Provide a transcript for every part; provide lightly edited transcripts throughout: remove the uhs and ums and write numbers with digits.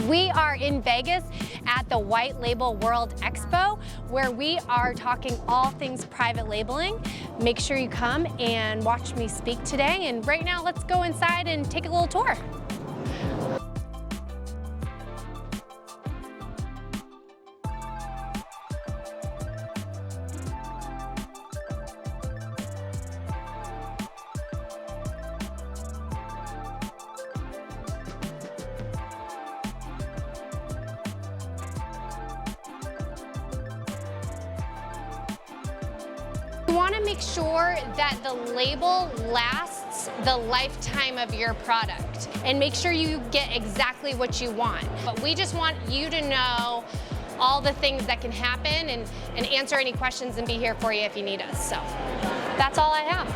We are in Vegas at the White Label World Expo, where we are talking all things private labeling. Make sure you come and watch me speak today. And right now, let's go inside and take a little tour. You want to make sure that the label lasts the lifetime of your product and make sure you get exactly what you want. But we just want you to know all the things that can happen and answer any questions and be here for you if you need us. So that's all I have.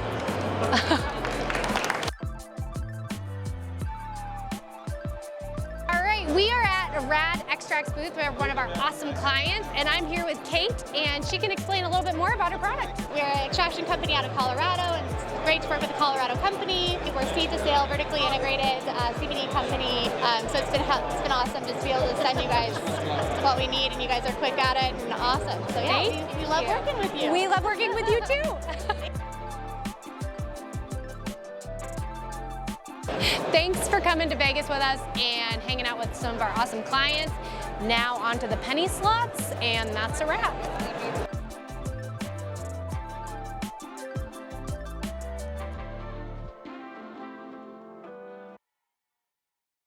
We are at RAD Extract Foods. We have one of our awesome clients, and I'm here with Kate, and she can explain a little bit more about her product. We're an extraction company out of Colorado, and it's great to work with a Colorado company. We're seed to sale, vertically integrated CBD company, so it's been awesome just to be able to send you guys what we need, and you guys are quick at it and awesome. So yeah, we love working with you. We love working with you too. Thanks for coming to Vegas with us and hanging out with some of our awesome clients. Now on to the penny slots, and that's a wrap.